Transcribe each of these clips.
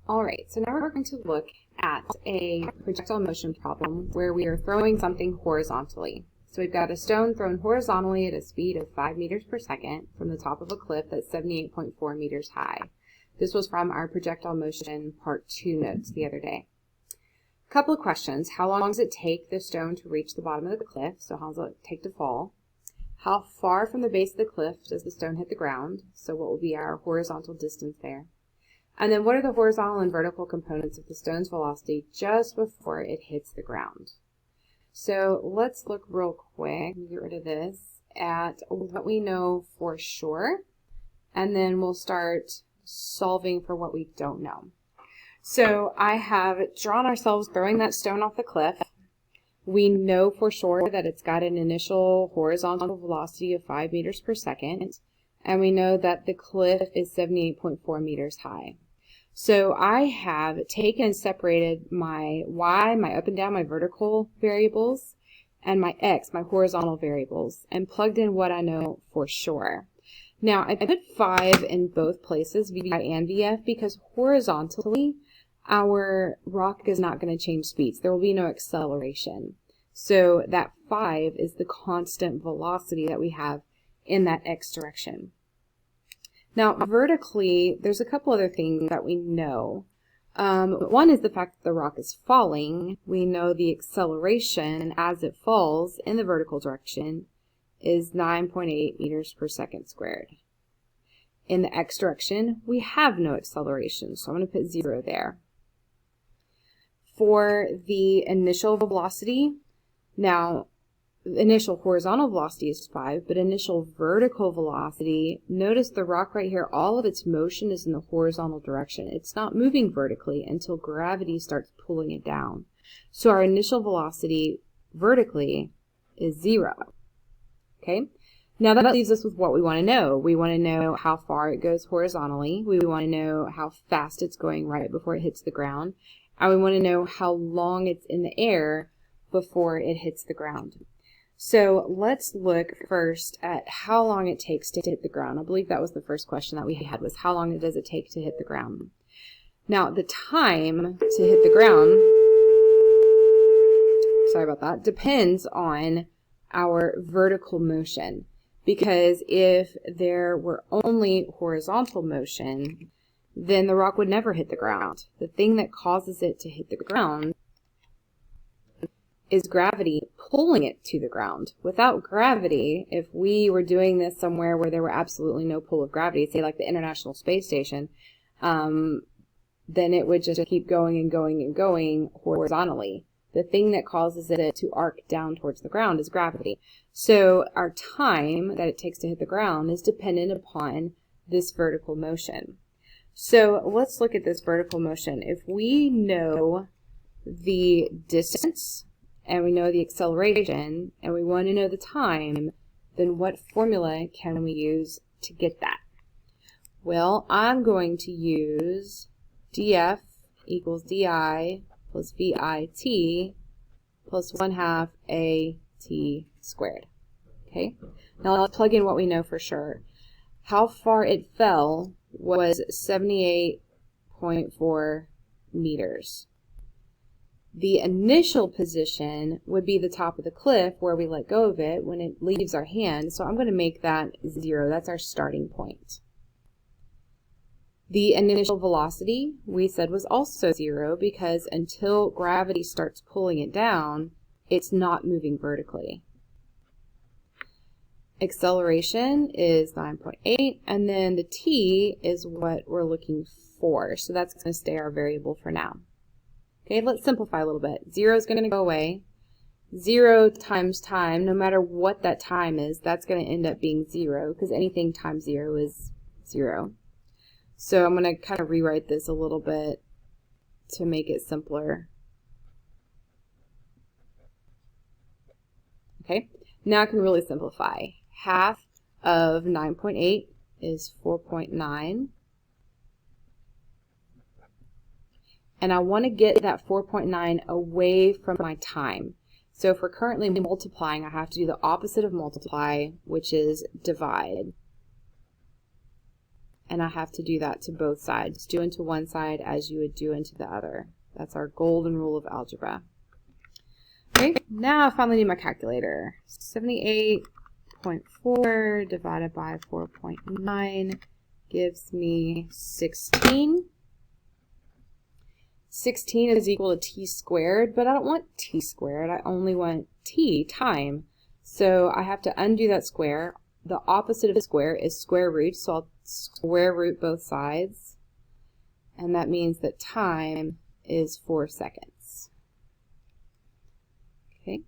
Alright, so now we're going to look at a projectile motion problem where we are throwing something horizontally. So we've got a stone thrown horizontally at a speed of 5 meters per second from the top of a cliff that's 78.4 meters high. This was from our projectile motion part 2 notes the other day. A couple of questions. How long does it take the stone to reach the bottom of the cliff? So how long does it take to fall? How far from the base of the cliff does the stone hit the ground? So what will be our horizontal distance there? And then what are the horizontal and vertical components of the stone's velocity just before it hits the ground? So let's look real quick, get rid of this, at what we know for sure, and then we'll start solving for what we don't know. So I have drawn ourselves throwing that stone off the cliff. We know for sure that it's got an initial horizontal velocity of 5 meters per second, and we know that the cliff is 78.4 meters high. So I have taken and separated my y, my up and down, my vertical variables, and my x, my horizontal variables, and plugged in what I know for sure. Now, I put 5 in both places, VI and VF, because horizontally, our rock is not going to change speeds. There will be no acceleration. So that 5 is the constant velocity that we have in that x direction. Now, vertically, there's a couple other things that we know. One is the fact that the rock is falling. We know the acceleration as it falls in the vertical direction is 9.8 meters per second squared. In the x direction, we have no acceleration, so I'm going to put 0 there. For the initial velocity, now, initial horizontal velocity is 5, but initial vertical velocity, notice the rock right here, all of its motion is in the horizontal direction. It's not moving vertically until gravity starts pulling it down. So our initial velocity vertically is 0. Okay? Now that leaves us with what we want to know. We want to know how far it goes horizontally. We want to know how fast it's going right before it hits the ground. And we want to know how long it's in the air before it hits the ground. So let's look first at how long it takes to hit the ground. I believe that was the first question that we had, was how long does it take to hit the ground? Now, the time to hit the ground, sorry about that, depends on our vertical motion. Because if there were only horizontal motion, then the rock would never hit the ground. The thing that causes it to hit the ground is gravity pulling it to the ground. Without gravity, if we were doing this somewhere where there were absolutely no pull of gravity, say like the International Space Station, then it would just keep going and going and going horizontally. The thing that causes it to arc down towards the ground is gravity. So our time that it takes to hit the ground is dependent upon this vertical motion. So let's look at this vertical motion. If we know the distance, and we know the acceleration, and we want to know the time, then what formula can we use to get that? Well, I'm going to use df equals di plus vit plus 1/2 at squared. Okay? Now let's plug in what we know for sure. How far it fell was 78.4 meters. The initial position would be the top of the cliff where we let go of it when it leaves our hand. So I'm going to make that 0. That's our starting point. The initial velocity we said was also 0 because until gravity starts pulling it down, it's not moving vertically. Acceleration is 9.8, and then the t is what we're looking for. So that's going to stay our variable for now. Okay, let's simplify a little bit. 0 is going to go away. 0 times time, no matter what that time is, that's going to end up being 0, because anything times 0 is 0. So I'm going to kind of rewrite this a little bit to make it simpler. Okay, now I can really simplify. Half of 9.8 is 4.9. And I want to get that 4.9 away from my time. So if we're currently multiplying, I have to do the opposite of multiply, which is divide. and I have to do that to both sides. Do into one side as you would do into the other. That's our golden rule of algebra. Okay, now I finally need my calculator. 78.4 divided by 4.9 gives me 16. 16 is equal to t squared, but I don't want t squared. I only want t, time. So I have to undo that square. The opposite of a square is square root, so I'll square root both sides. And that means that time is 4 seconds. Okay.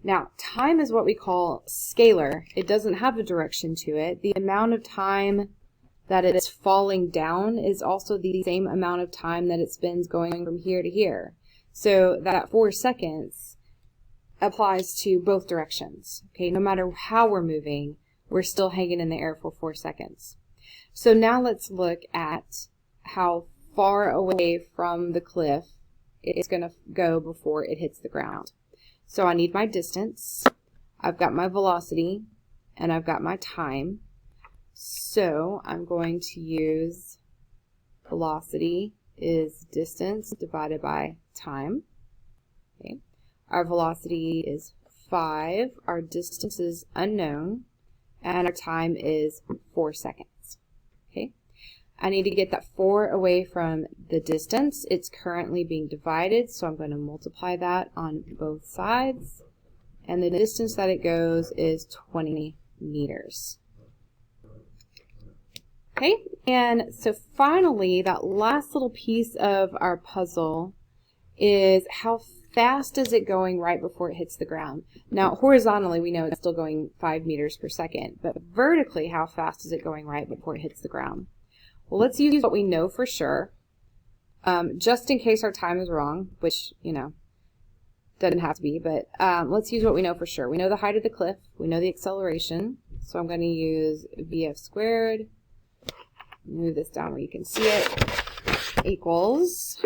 Now, time is what we call scalar. It doesn't have a direction to it. The amount of time that it is falling down is also the same amount of time that it spends going from here to here. So that 4 seconds applies to both directions. Okay, no matter how we're moving, we're still hanging in the air for 4 seconds. So now let's look at how far away from the cliff it's going to go before it hits the ground. So I need my distance, I've got my velocity, and I've got my time. So I'm going to use velocity is distance divided by time. Okay. Our velocity is 5, our distance is unknown, and our time is 4 seconds. Okay. I need to get that 4 away from the distance. It's currently being divided, so I'm going to multiply that on both sides. And the distance that it goes is 20 meters. Okay, and so finally, that last little piece of our puzzle is how fast is it going right before it hits the ground. Now, horizontally, we know it's still going 5 meters per second, but vertically, how fast is it going right before it hits the ground? Well, let's use what we know for sure, just in case our time is wrong, which, you know, doesn't have to be, but let's use what we know for sure. We know the height of the cliff, we know the acceleration, so I'm going to use VF squared. Move this down where you can see it, equals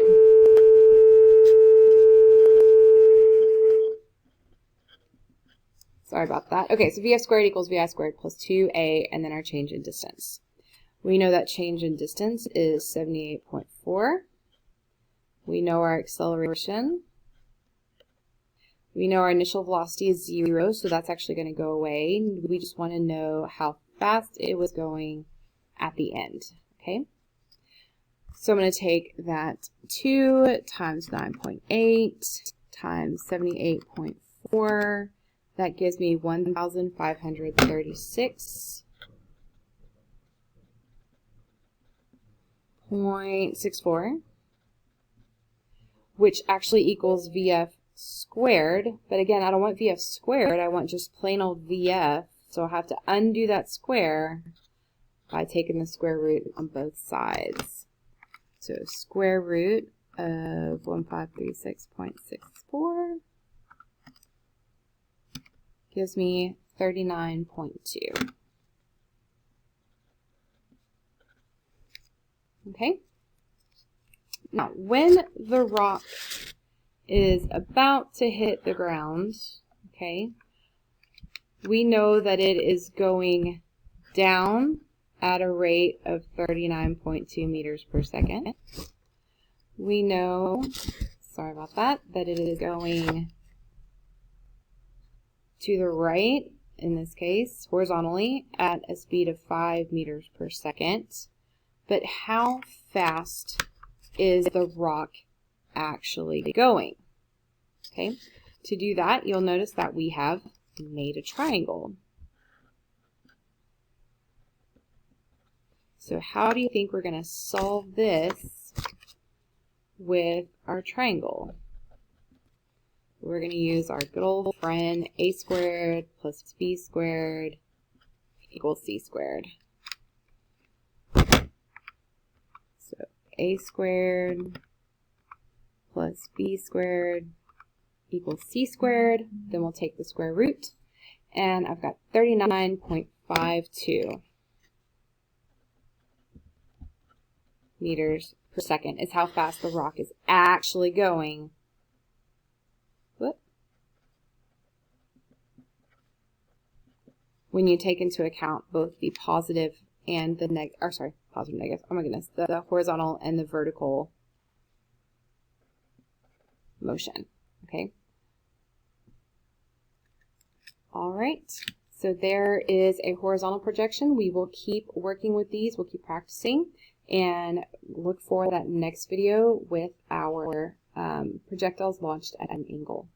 sorry about that. Okay, so VF squared equals VI squared plus 2A, and then our change in distance. We know that change in distance is 78.4. We know our acceleration. We know our initial velocity is 0, so that's actually going to go away. We just want to know how fast it was going at the end. Okay? So I'm going to take that 2 times 9.8 times 78.4. That gives me 1,536.64, which actually equals VF squared. But again, I don't want VF squared, I want just plain old VF. So I'll have to undo that square by taking the square root on both sides. So square root of 1536.64 gives me 39.2. Okay? Now, when the rock is about to hit the ground, okay, we know that it is going down at a rate of 39.2 meters per second. We know, sorry about that, that it is going to the right, in this case, horizontally, at a speed of 5 meters per second. But how fast is the rock actually going? Okay, to do that, you'll notice that we have made a triangle. So how do you think we're going to solve this with our triangle? We're going to use our good old friend a squared plus b squared equals c squared. So a squared plus b squared equals c squared. Then we'll take the square root, and I've got 39.52 meters per second is how fast the rock is actually going. when you take into account both the positive and the positive, negative, oh my goodness, the horizontal and the vertical motion, okay? All right, so there is a horizontal projection. We will keep working with these, we'll keep practicing, and look for that next video with our projectiles launched at an angle.